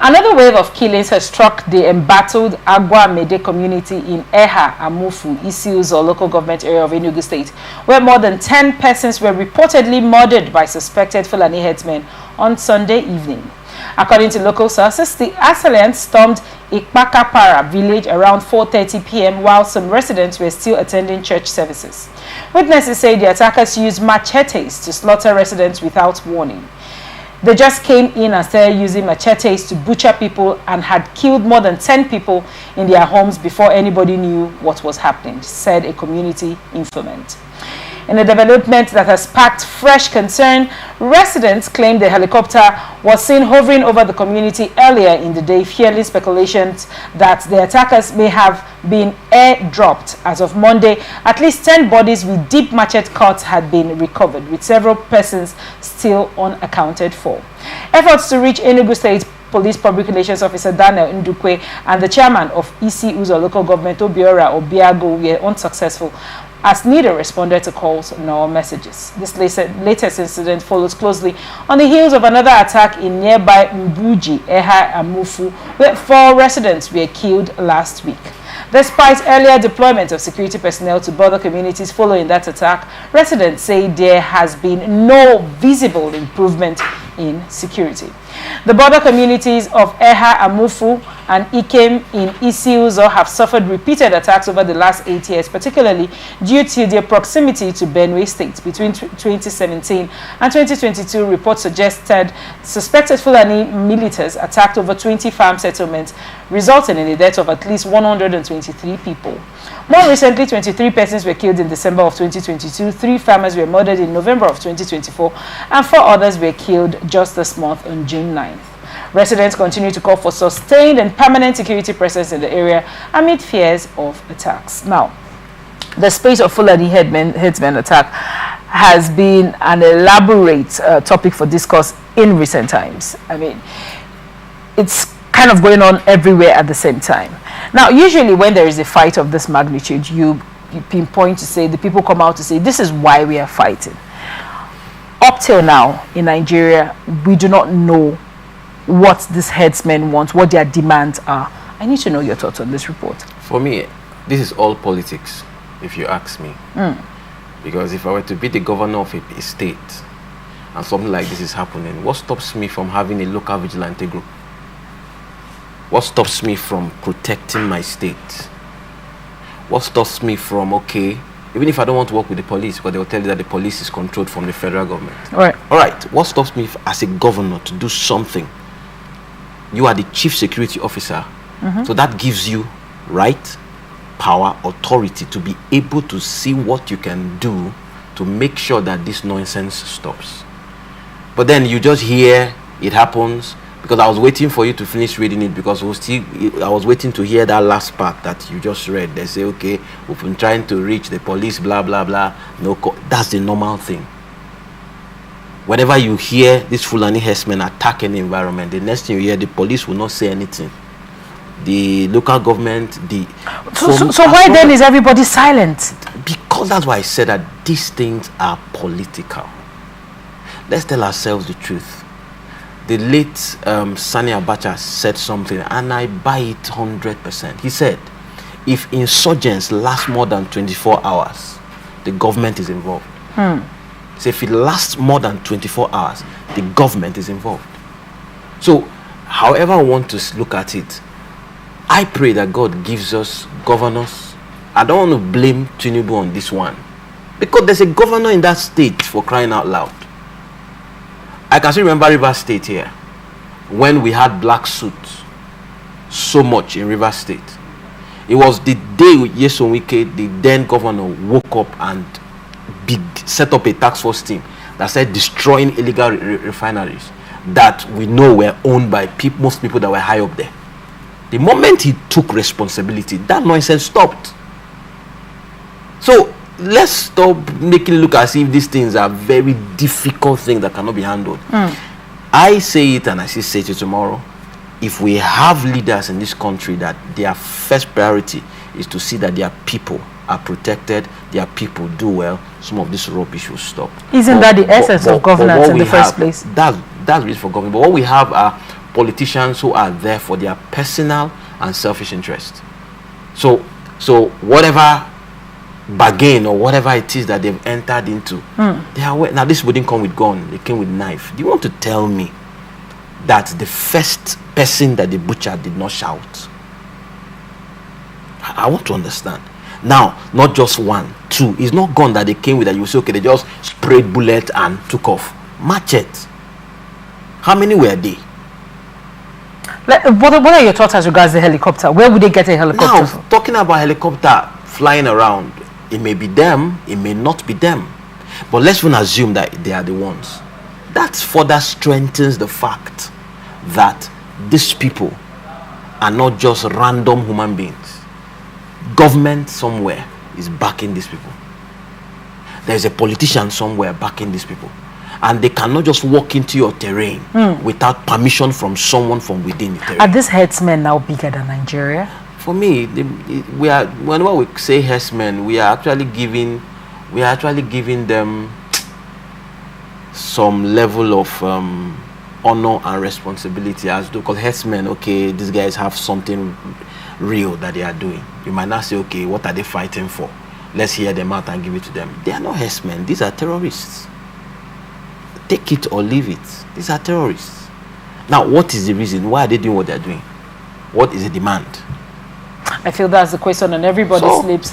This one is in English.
Another wave of killings has struck the embattled Aguamede community in Eha-Amufu, Isi-Uzo local government area of Enugu state, where more than 10 persons were reportedly murdered by suspected Fulani herdsmen on Sunday evening. According to local sources, the assailants stormed Ikpakapara village around 4:30 p.m. while some residents were still attending church services. Witnesses say the attackers used machetes to slaughter residents without warning. They just came in and started using machetes to butcher people and had killed more than 10 people in their homes before anybody knew what was happening, said a community informant. In a development that has sparked fresh concern, residents claim the helicopter was seen hovering over the community earlier in the day, fueling speculations that the attackers may have been airdropped. As of Monday, at least 10 bodies with deep machete cuts had been recovered, with several persons still unaccounted for. Efforts to reach Enugu State Police Public Relations Officer Daniel Ndukwe and the chairman of Isi-Uzo local government Obiora Obiago were unsuccessful, as neither responded to calls nor messages. This latest incident follows closely on the heels of another attack in nearby Mbuji, Eha-Amufu, where 4 residents were killed last week. Despite earlier deployment of security personnel to border communities following that attack, residents say there has been no visible improvement in security. The border communities of Eha-Amufu and Ikem in Isi-Uzo have suffered repeated attacks over the last 8 years, particularly due to their proximity to Benue State. Between 2017 and 2022, reports suggested suspected Fulani militants attacked over 20 farm settlements, resulting in the death of at least 123 people. More recently, 23 persons were killed in December of 2022, 3 farmers were murdered in November of 2024, and 4 others were killed just this month on June 9th. Residents continue to call for sustained and permanent security presence in the area amid fears of attacks. Now, the space of Fulani herdsmen attack has been an elaborate topic for discourse in recent times. I mean, it's kind of going on everywhere at the same time. Now, usually when there is a fight of this magnitude, you pinpoint to say, the people come out to say, this is why we are fighting. Up till now, in Nigeria, we do not know what these herdsmen want, what their demands are. I need to know your thoughts on this report. For me, this is all politics, if you ask me. Because if I were to be the governor of a state and something like this is happening, what stops me from having a local vigilante group? What stops me from protecting my state? What stops me from, okay, even if I don't want to work with the police, because they will tell you that the police is controlled from the federal government. All right. What stops me as a governor to do something? You are the chief security officer. So that gives you right, power, authority to be able to see what you can do to make sure that this nonsense stops. But then you just hear it happens, because I was waiting for you to finish reading it, because I was waiting to hear that last part that you just read. They say, okay, we've been trying to reach the police, blah, blah, blah. No, that's the normal thing. Whenever you hear this Fulani herdsmen attacking the environment, the next thing you hear, the police will not say anything. The local government, So why then is everybody silent? Because that's why I said that these things are political. Let's tell ourselves the truth. The late Sani Abacha said something, and I buy it 100%. He said, if insurgents last more than 24 hours, the government is involved. So if it lasts more than 24 hours, the government is involved. So however I want to look at it, I pray that God gives us governors. I don't want to blame Tinubu on this one, because there's a governor in that state, for crying out loud. I can still remember River State here, when we had black suits so much in River State. It was the day Nyesom Wike, the then governor, woke up and set up a task force team that said destroying illegal refineries that we know were owned by most people that were high up there. The moment he took responsibility, that nonsense stopped. So let's stop making it look as if these things are very difficult things that cannot be handled. I say it, and I still say it tomorrow. If we have leaders in this country that their first priority is to see that their people are protected, their people do well, some of this rubbish will stop. Isn't that the essence of governance in the first place? That's really for government. But what we have are politicians who are there for their personal and selfish interest. So whatever bargain or whatever it is that they've entered into, they are now. This wouldn't come with gun; it came with knife. Do you want to tell me that the first person that they butchered did not shout? I want to understand. Now, not just one, two. It's not gun that they came with that you say, okay, they just sprayed bullet and took off. Machete. How many were they? What are your thoughts as regards the helicopter? Where would they get a helicopter Now, from? talking about helicopter flying around, it may be them, it may not be them. But let's even assume that they are the ones. That further strengthens the fact that these people are not just random human beings. Government somewhere is backing these people. There is a politician somewhere backing these people. And they cannot just walk into your terrain without permission from someone from within the terrain. Are these herdsmen now bigger than Nigeria? For me, whenever we say herdsmen, we are actually giving them some level of honor and responsibility, as to call herdsmen. Okay, these guys have something real that they are doing. You might not say, okay, what are they fighting for? Let's hear them out and give it to them. They are not herdsmen. These are terrorists. Take it or leave it. These are terrorists. Now, what is the reason? Why are they doing what they are doing? What is the demand? I feel that's the question on everybody's lips.